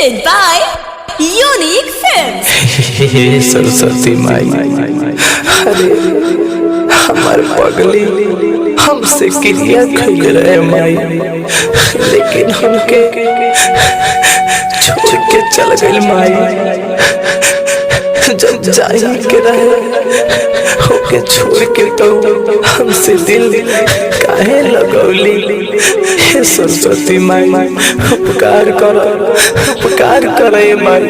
presented by Unique Films। हे सरस्वती माई, अरे हमार पगली हमसे क्रिया खैल रहे माई, लेकिन हमके छोड़ के चल गई माई। जब जाई के रहे होके छोड़ के तो हमसे दिल काहे लगौली। हे सरस्वती माई, उपकार कर, उपकार करे माई,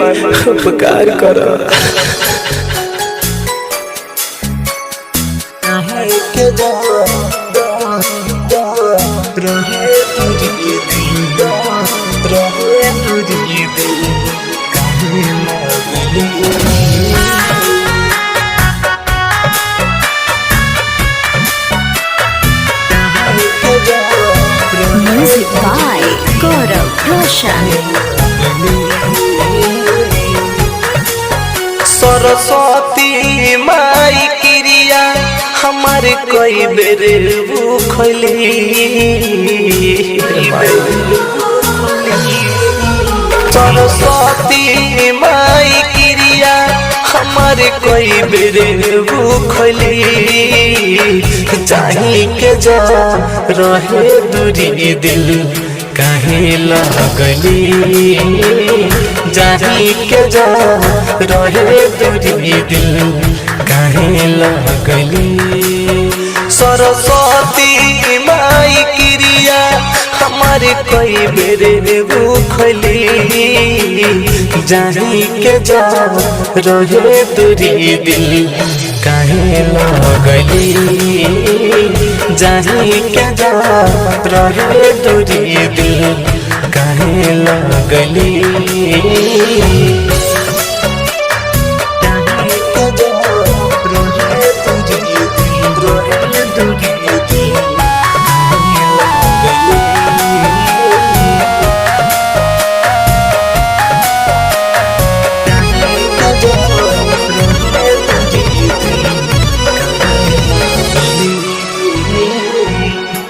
उपकार कर। Music by Gaurav Roshan। Saraswati माई क्रिया हमारे कई बेर भूखली। सरस्वती माई क्रिया हमारे कई बेर भूखली। चाही के जा रहे दूरी दिल काहे लगली। जाही के जा रहे दूरी दिल काहे लगली। सरस्वती माई क्रिया हमारे कई बेर भूखली। जाही के जा रहे दूरी दिल काहे लगली। जाही के जा रहे दूरी दिल काहे लगली।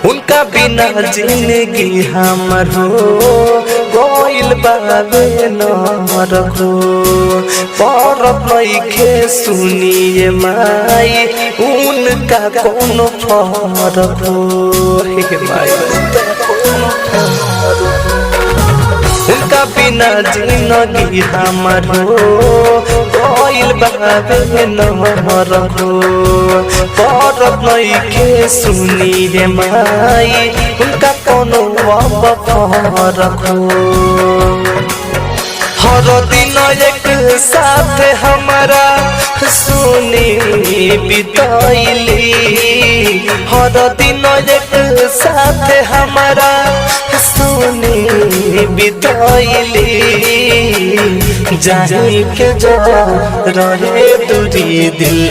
उनका बिना जिंदगी हमर हो गइल बाबे न रखो। परत नइखे सुनिए माई उनका कोनो फरक हो। हे माई उनका बिना जिंदगी हमर हो गइल बाबे न रखो। परत नइखे सुनिए माई उनका कोनो फरक हो। हर दिन एक साथ हमारा सुनी बिताइली। हर दिन एक साथ हमारा सुनी बिताइली। जाही के जा रहे दूरी दिल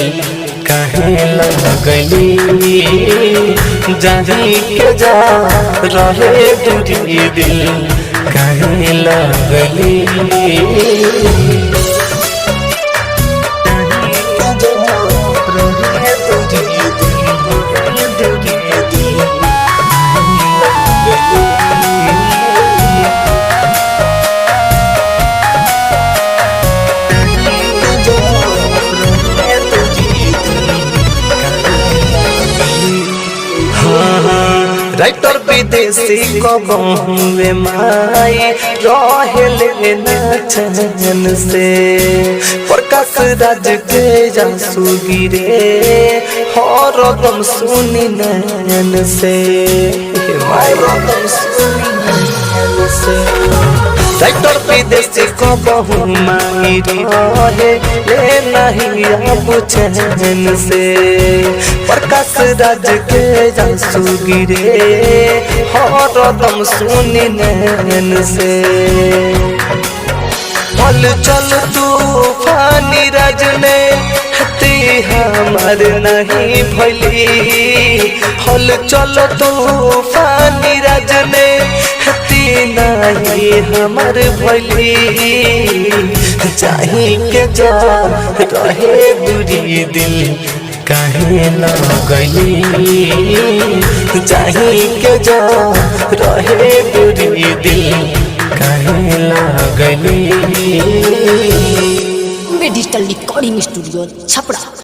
काहे लगली। जाही के जा रहे दूरी दिल काहे लगली। राइटर विदेशी कबहुए माई रहेले न चैन से। प्रकाश राज के जासू गिरे हरदम सुनी नैन से। राइटर विदेशी कबहू माई रहे नहीं अब चैन से। प्रकाश राज के जासू गिरे हरदम सुनी नैन से। हल चल तूफानी राज ने हमार नहीं भली। हल चल तूफानी राज ने नहीं हमार भली। चाही के जा रहे दूरी दिल काहे लगली। चाही के जा रहे दूरी दिल काहे लगली। Digital recording studio Chhapra.